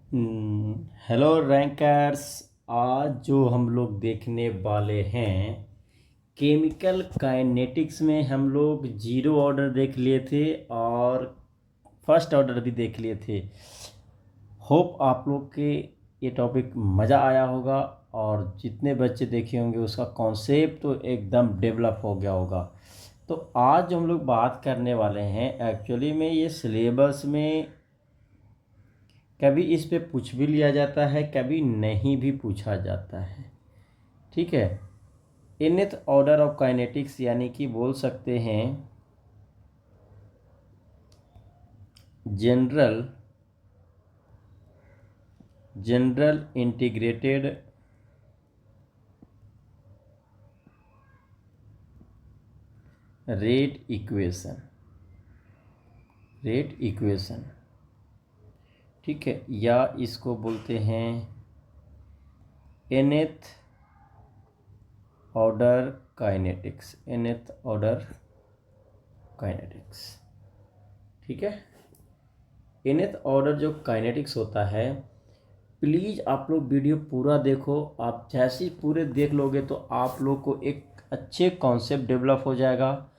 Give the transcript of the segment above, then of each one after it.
Hello rankers. आज जो हम लोग देखने वाले हैं, केमिकल काइनेटिक्स में हम लोग जीरो ऑर्डर देख लिए थे और फर्स्ट ऑर्डर भी देख लिए थे। होप आप लोग के ये टॉपिक मज़ा आया होगा और जितने बच्चे देखे होंगे उसका कॉन्सेप्ट तो एकदम डेवलप हो गया होगा। तो आज जो हम लोग बात करने वाले हैं, एक्चुअली में ये सिलेबस में कभी इस पे पूछ भी लिया जाता है, कभी नहीं भी पूछा जाता है। ठीक है। इनथ ऑर्डर ऑफ काइनेटिक्स यानी कि बोल सकते हैं general general integrated rate equation. ठीक है, या इसको बोलते हैं nth ऑर्डर काइनेटिक्स। ठीक है। nth ऑर्डर जो काइनेटिक्स होता है, प्लीज़ आप लोग वीडियो पूरा देखो। आप जैसे ही पूरे देख लोगे तो आप लोग को एक अच्छे कॉन्सेप्ट डेवलप हो जाएगा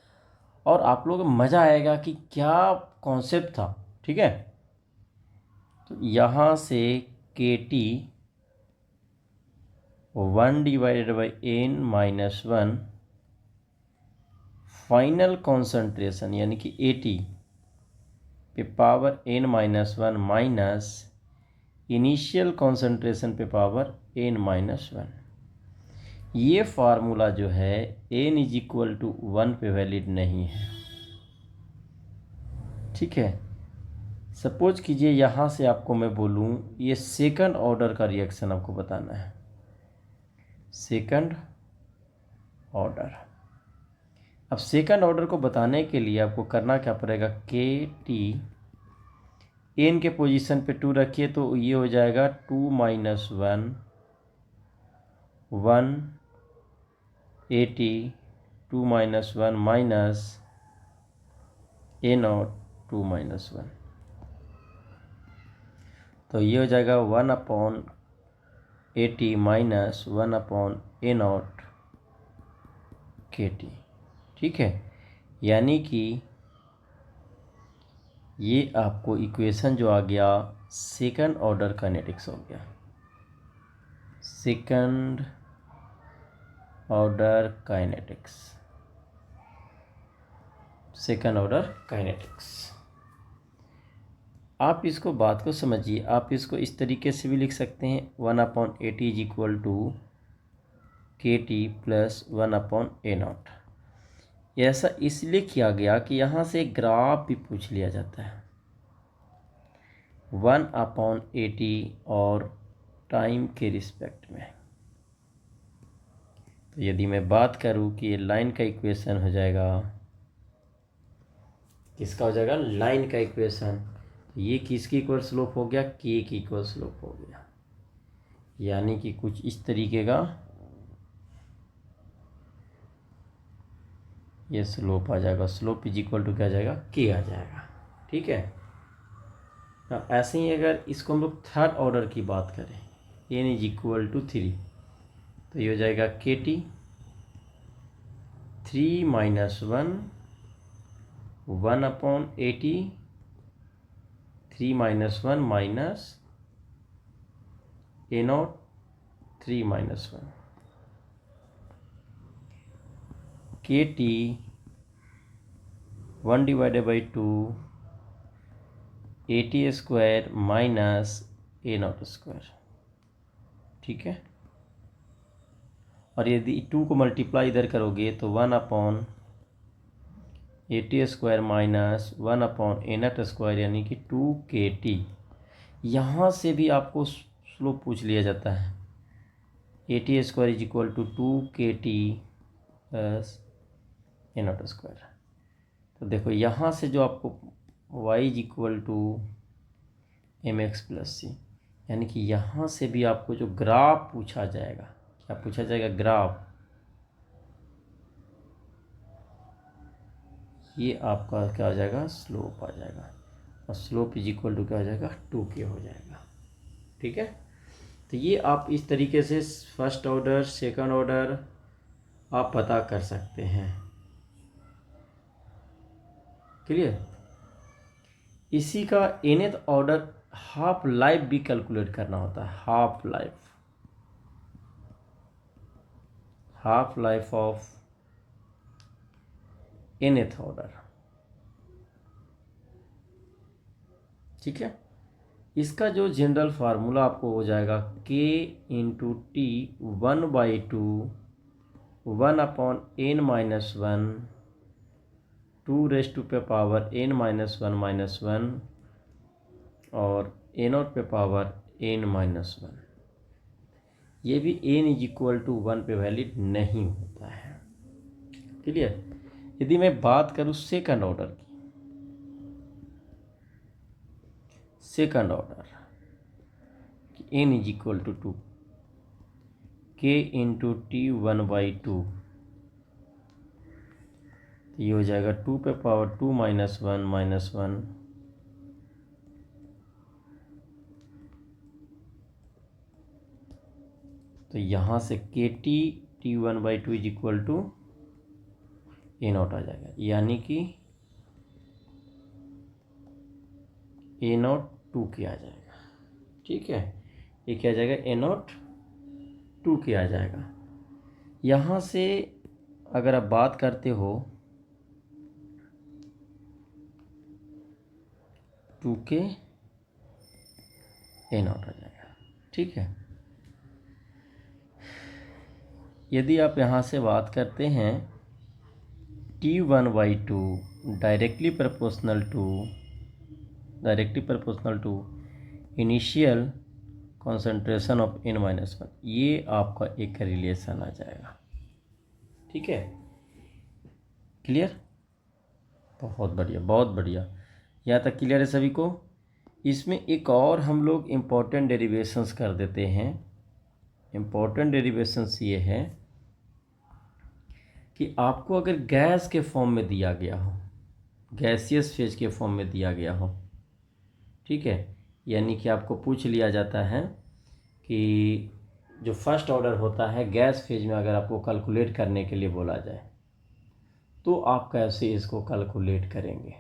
और आप लोग को मज़ा आएगा कि क्या कॉन्सेप्ट था। ठीक है। तो यहाँ से के टी 1/n-1 फाइनल कॉन्सेंट्रेशन यानी कि एटी पे power n-1 minus initial concentration पे पावर n-1। ये फार्मूला जो है n=1 पे वैलिड नहीं है। ठीक है। सपोज कीजिए यहाँ से आपको मैं बोलूँ ये सेकंड ऑर्डर का रिएक्शन आपको बताना है। Second order. अब सेकंड ऑर्डर को बताने के लिए आपको करना क्या पड़ेगा, के टी एन के पोजीशन पे 2 रखिए तो ये हो जाएगा 2-1 180 2-1 माइनस a0 2-1। तो ये हो जाएगा 1/80 माइनस 1/a0 KT। ठीक है। यानी कि ये आपको इक्वेशन जो आ गया सेकंड ऑर्डर काइनेटिक्स हो गया। Second order kinetics. आप इसको बात को समझिए। आप इसको इस तरीके से भी लिख सकते हैं 1/80 = KT + 1/a0। ऐसा इसलिए किया गया कि यहाँ से ग्राफ भी पूछ लिया जाता है 1/80 और टाइम के रिस्पेक्ट में। तो यदि मैं बात करूँ कि ये लाइन का इक्वेशन हो जाएगा, किसका हो जाएगा, लाइन का इक्वेशन। तो ये किसकी इक्वल स्लोप हो गया, के की इक्वल स्लोप हो गया। यानी कि कुछ इस तरीके का ये स्लोप आ जाएगा। स्लोप = क्या आ जाएगा, के आ जाएगा। ठीक है। ऐसे ही अगर इसको हम लोग थर्ड ऑर्डर की बात करें, n=3, तो ये हो जाएगा KT 3-1 1/80 3-1 minus a0 3-1। KT 1/2 80² minus a0²। ठीक है। और यदि 2 को मल्टीप्लाई इधर करोगे तो 1/80² माइनस 1/a0² यानी कि 2KT। यहाँ से भी आपको स्लोप पूछ लिया जाता है। 80² = 2KT + a0²। तो देखो यहाँ से जो आपको y = mx + c, यानी कि यहाँ से भी आपको जो ग्राफ पूछा जाएगा, क्या पूछा जाएगा, ग्राफ। ये आपका क्या हो जाएगा, स्लोप आ जाएगा। और स्लोप = क्या हो जाएगा, 2k हो जाएगा। ठीक है। तो ये आप इस तरीके से फर्स्ट ऑर्डर सेकंड ऑर्डर आप पता कर सकते हैं। क्लियर। इसी का nth ऑर्डर हाफ लाइफ भी कैलकुलेट करना होता है। Half life of nth order. ठीक है। इसका जो जनरल फार्मूला आपको हो जाएगा k इंटू टी 1/2 1/n-1 2 और n/n-1। ये भी n=1 पे वैलिड नहीं होता है। क्लियर। यदि मैं बात करूं सेकंड ऑर्डर की, second order n=2 k into T 1/2, तो ये हो जाएगा 2 - 1 - 1। तो यहाँ से के टी 1/2 = a0 आ जाएगा, यानी कि a0 2k आ जाएगा। ठीक है। ये क्या आ जाएगा, a0 2k आ जाएगा। यहाँ से अगर आप बात करते हो 2k a0 आ जाएगा। ठीक है। यदि आप यहाँ से बात करते हैं t1/2 directly proportional to initial concentration of n-1, ये आपका एक रिलेशन आ जाएगा। ठीक है। क्लियर। बहुत बढ़िया, बहुत बढ़िया। यहाँ तक क्लियर है सभी को। इसमें एक और हम लोग इम्पोर्टेंट डेरिवेशंस कर देते हैं। इम्पोर्टेंट डेरिवेशंस ये है कि आपको अगर गैस के फॉर्म में दिया गया हो, गैसियस फेज के फॉर्म में दिया गया हो, ठीक है, यानी कि आपको पूछ लिया जाता है कि जो फर्स्ट ऑर्डर होता है गैस फेज में अगर आपको कैलकुलेट करने के लिए बोला जाए तो आप कैसे इसको कैलकुलेट करेंगे।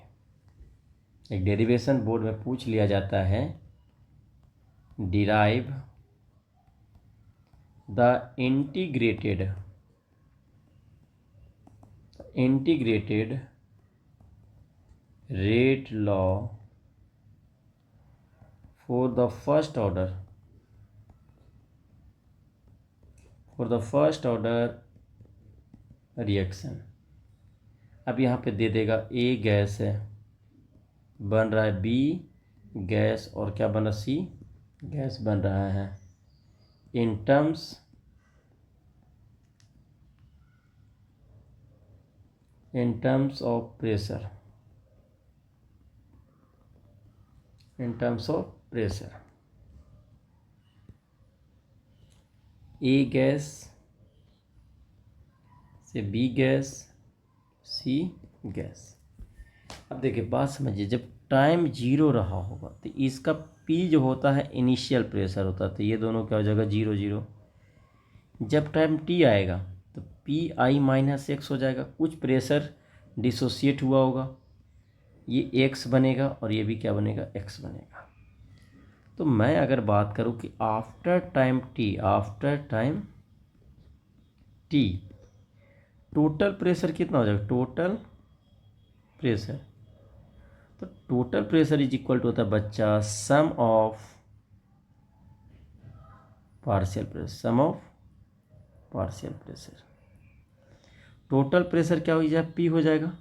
एक डेरिवेशन बोर्ड में पूछ लिया जाता है, derive the integrated rate law for the first order reaction. अब यहाँ पे दे देगा ए गैस है, बन रहा है बी गैस, और क्या बन रहा है, सी गैस बन रहा है। In terms of pressure, A gas से बी गैस, सी गैस। अब देखिए बात समझिए, जब टाइम 0 रहा होगा तो इसका पी जो होता है इनिशियल प्रेशर होता है, तो ये दोनों क्या हो जाएगा 0 0। जब टाइम टी आएगा तो Pi-x हो जाएगा, कुछ प्रेशर डिसोसिएट हुआ होगा, ये x बनेगा और ये भी क्या बनेगा, x बनेगा। तो मैं अगर बात करूं कि after time T total pressure कितना हो जाएगा, टोटल प्रेशर, तो टोटल प्रेशर = होता है बच्चा sum of partial pressure. Total pressure क्या हो जाएगा, P हो जाएगा,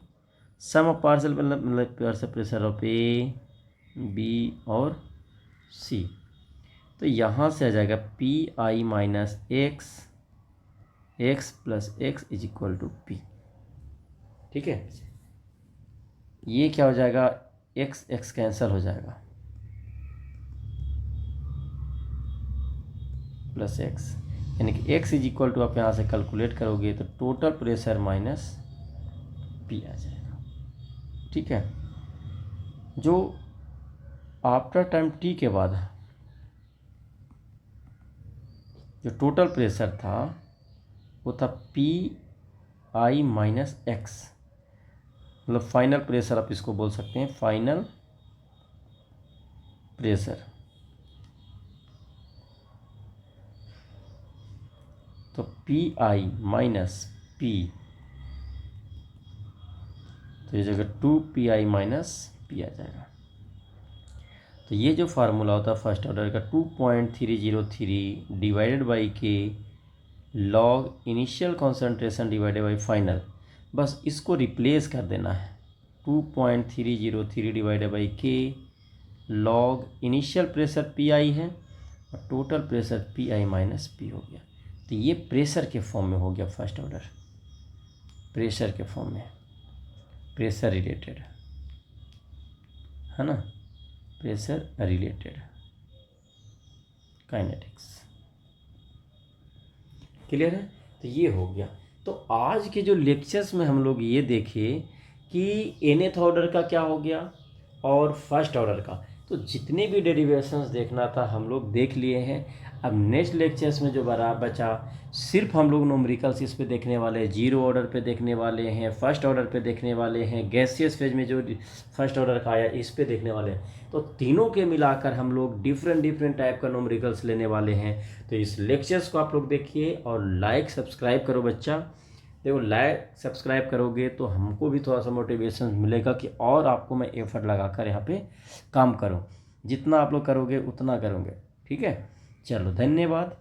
सम ऑफ पार्शियल मतलब partial pressure of A B और सी। तो यहाँ से आ जाएगा Pi-x x + x = P। ठीक है। ये क्या हो जाएगा, x कैंसिल हो जाएगा, +x, यानी कि x = आप यहाँ से कैलकुलेट करोगे तो टोटल प्रेशर माइनस P आ जाएगा। ठीक है। जो आफ्टर टाइम t के बाद जो टोटल प्रेशर था वो था PI माइनस एक्स, मतलब फाइनल प्रेशर आप इसको बोल सकते हैं, फाइनल प्रेशर। तो PI माइनस P, तो ये जगह 2PI माइनस P आ जाएगा। तो ये जो फार्मूला होता है फर्स्ट ऑर्डर का 2.303 डिवाइडेड बाई के log initial concentration divided by final, बस इसको रिप्लेस कर देना है। 2.303 डिवाइडेड बाई के लॉग इनिशियल प्रेशर PI है और total pressure PI minus P हो गया। तो ये प्रेशर के फॉर्म में हो गया फर्स्ट ऑर्डर, प्रेशर के फॉर्म में, प्रेशर रिलेटेड है ना, प्रेशर रिलेटेड काइनेटिक्स। क्लियर है? तो ये हो गया। तो आज के जो लेक्चर्स में हम लोग ये देखे कि nth ऑर्डर का क्या हो गया और फर्स्ट ऑर्डर का, तो जितने भी डेरिवेशंस देखना था हम लोग देख लिए हैं। अब नेक्स्ट लेक्चर्स में जो बचा सिर्फ हम लोग न्यूमेरिकल्स इस पे देखने वाले हैं, जीरो ऑर्डर पे देखने वाले हैं, फर्स्ट ऑर्डर पे देखने वाले हैं, गैसियस फेज में जो फर्स्ट ऑर्डर का आया इस पे देखने वाले हैं। तो तीनों के मिलाकर हम लोग डिफरेंट टाइप का न्यूमेरिकल्स लेने वाले हैं। तो इस लेक्चर्स को आप लोग देखिए और लाइक सब्सक्राइब करो बच्चा। देखो लाइक सब्सक्राइब करोगे तो हमको भी थोड़ा सा मोटिवेशन मिलेगा कि और आपको मैं एफर्ट लगाकर यहाँ पे काम करूँ। जितना आप लोग करोगे उतना करोगे। ठीक है, चलो धन्यवाद।